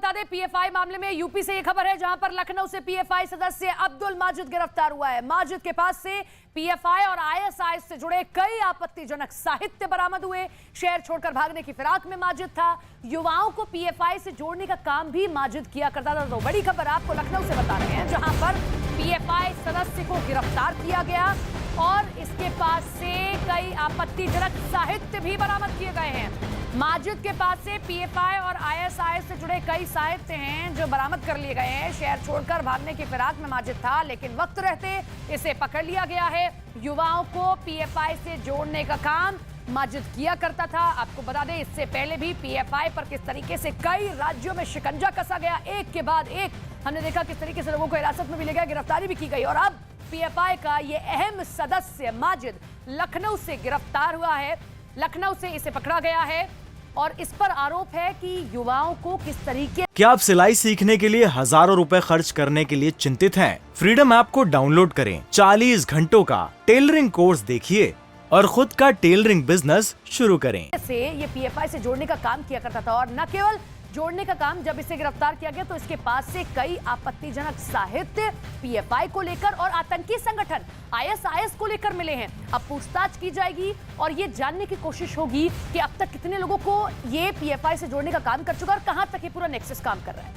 बता दें, पीएफआई मामले में यूपी से ये खबर है, जहां पर लखनऊ से पीएफआई सदस्य अब्दुल माजिद गिरफ्तार हुआ है। माजिद के पास से पीएफआई और आईएसआईएस से जुड़े कई आपत्तिजनक साहित्य बरामद हुए। शहर छोड़कर भागने की फिराक में माजिद था। युवाओं को पीएफआई से जोड़ने का काम भी माजिद किया करता था। तो बड़ी खबर आपको लखनऊ से बता रहे हैं, जहां पर पीएफआई सदस्य को गिरफ्तार किया गया और इसके पास से कई आपत्तिजनक साहित्य भी बरामद किए गए हैं। माजिद के पास से पीएफआई और आईएसआईएस से जुड़े कई साहित्य हैं जो बरामद कर लिए गए हैं। शहर छोड़कर भागने की फिराक में माजिद था, लेकिन वक्त रहते इसे पकड़ लिया गया है। युवाओं को पीएफआई से जोड़ने का काम माजिद किया करता था। आपको बता दें, इससे पहले भी पीएफआई पर किस तरीके से कई राज्यों में शिकंजा कसा गया, एक के बाद एक हमने देखा किस तरीके से लोगों को हिरासत में भी लिया गया, गिरफ्तारी भी की गई। और अब पीएफआई का ये अहम सदस्य माजिद लखनऊ से गिरफ्तार हुआ है। लखनऊ से इसे पकड़ा गया है और इस पर आरोप है कि युवाओं को किस तरीके। क्या आप सिलाई सीखने के लिए हजारों रुपए खर्च करने के लिए चिंतित हैं? फ्रीडम ऐप को डाउनलोड करें, 40 घंटों का टेलरिंग कोर्स देखिए और खुद का टेलरिंग बिजनेस शुरू करें। से ये पीएफआई से जोड़ने का काम किया करता था और न केवल जोड़ने का काम, जब इसे गिरफ्तार किया गया तो इसके पास से कई आपत्तिजनक साहित्य पीएफआई को लेकर और आतंकी संगठन आईएसआईएस को लेकर मिले हैं। अब पूछताछ की जाएगी और ये जानने की कोशिश होगी कि अब तक कितने लोगों को ये पीएफआई से जोड़ने का काम कर चुका और कहां तक ये पूरा नेक्सस काम कर रहा है।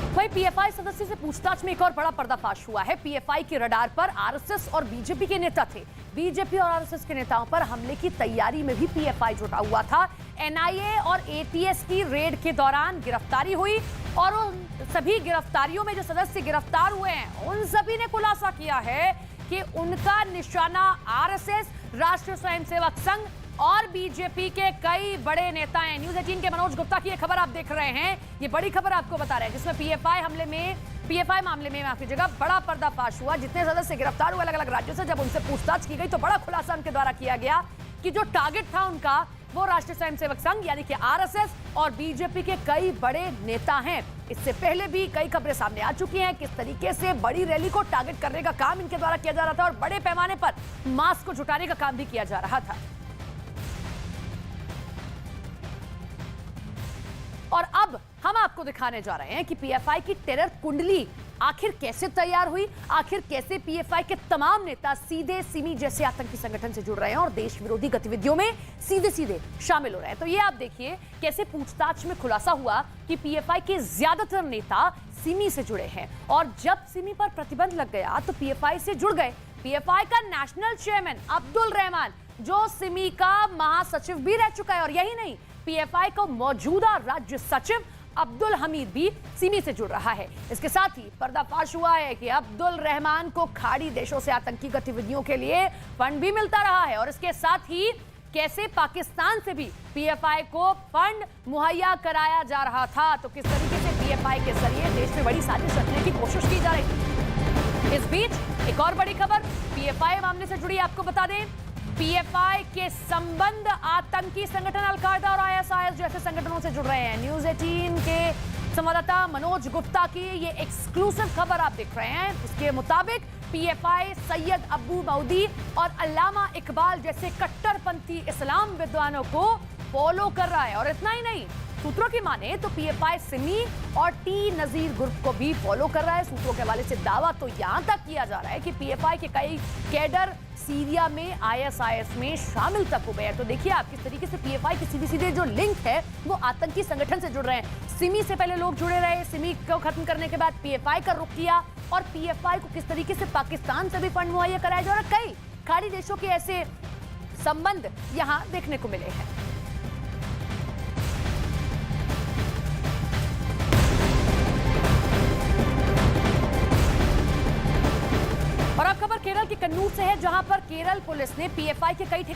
वहीं पीएफआई सदस्य से पूछताछ में एक और बड़ा पर्दाफाश हुआ है। पीएफआई के रडार पर आरएसएस और बीजेपी के नेता थे। बीजेपी और आरएसएस के नेताओं पर हमले की तैयारी में भी पीएफआई जुटा हुआ था। एनआईए और एटीएस की रेड के दौरान गिरफ्तारी हुई और उन सभी गिरफ्तारियों में जो सदस्य गिरफ्तार हुए हैं, उन सभी ने खुलासा किया है कि उनका निशाना आरएसएस, राष्ट्रीय स्वयंसेवक संघ और बीजेपी के कई बड़े नेता हैं। न्यूज़ 18 के मनोज गुप्ता की ये खबर आप देख रहे हैं। ये बड़ी खबर आपको बता रहे हैं, जिसमें पीएफआई मामले में माफ कीजिएगा, बड़ा पर्दाफाश हुआ। जितने सदस्य गिरफ्तार हुए अलग अलग राज्यों से, जब उनसे पूछताछ की गई तो बड़ा खुलासा उनके द्वारा किया गया कि जो टारगेट था उनका, वो राष्ट्रीय स्वयंसेवक संघ यानी कि आरएसएस और बीजेपी के कई बड़े नेता हैं। इससे पहले भी कई खबरें सामने आ चुकी हैं किस तरीके से बड़ी रैली को टारगेट करने का काम इनके द्वारा किया जा रहा था और बड़े पैमाने पर मास को जुटाने का काम भी किया जा रहा था। और अब हम आपको दिखाने जा रहे हैं कि पीएफआई की टेरर कुंडली आखिर कैसे तैयार हुई, आखिर कैसे पीएफआई के तमाम नेता सीधे सिमी जैसे आतंकी संगठन से जुड़ रहे हैं और देश विरोधी गतिविधियों में सीधे सीधे शामिल हो रहे हैं। तो ये आप देखिए कैसे पूछताछ में खुलासा हुआ कि पीएफआई के ज्यादातर नेता सिमी से जुड़े हैं और जब सिमी पर प्रतिबंध लग गया तो पीएफआई से जुड़ गए। पीएफआई का नेशनल चेयरमैन अब्दुल रहमान, जो सिमी का महासचिव भी रह चुका है, और यही नहीं, पीएफआई का मौजूदा राज्य सचिव अब्दुल हमीद भी सिमी से जुड़ रहा है। इसके साथ ही पर्दाफाश हुआ है कि अब्दुल रहमान को खाड़ी देशों से आतंकी गतिविधियों के लिए फंड भी मिलता रहा है और इसके साथ ही कैसे पाकिस्तान से भी पीएफआई को फंड मुहैया कराया जा रहा था। तो किस तरीके से पीएफआई के जरिए देश में बड़ी साजिश रचने की कोशिश की जा रही थी। इस बीच एक और बड़ी खबर पीएफआई मामले से जुड़ी आपको बता दें, पीएफआई के संबंध आतंकी संगठन अलकायदा और आईएसआईएस जैसे संगठनों से जुड़ रहे हैं। न्यूज़ 18 के संवाददाता मनोज गुप्ता की ये एक्सक्लूसिव खबर आप देख रहे हैं। इसके मुताबिक पीएफआई सैयद अब्बू मऊदी और अल्लामा इकबाल जैसे कट्टरपंथी इस्लाम विद्वानों को फॉलो कर रहा है और इतना ही नहीं, सूत्रों की माने तो पीएफआई सिमी और टी नजीर ग्रुप को भी फॉलो कर रहा है। सूत्रों के हवाले से दावा तो यहां तक किया जा रहा है कि पीएफआई के कई कैडर सीरिया में आईएसआईएस में शामिल तक हो गए हैं। तो देखिए आप किस तरीके से पीएफआई के सीधे सीधे जो लिंक है वो आतंकी संगठन से जुड़ रहे हैं। सिमी से पहले लोग जुड़े रहे, सिमी को खत्म करने के बाद पीएफआई का रुख किया और पीएफआई को किस तरीके से पाकिस्तान से भी फंड मुहैया कराया जा रहा है। कई खाड़ी देशों के ऐसे संबंध यहां देखने को मिले हैं। और अब खबर केरल के कन्नूर से है, जहां पर केरल पुलिस ने पीएफआई के कई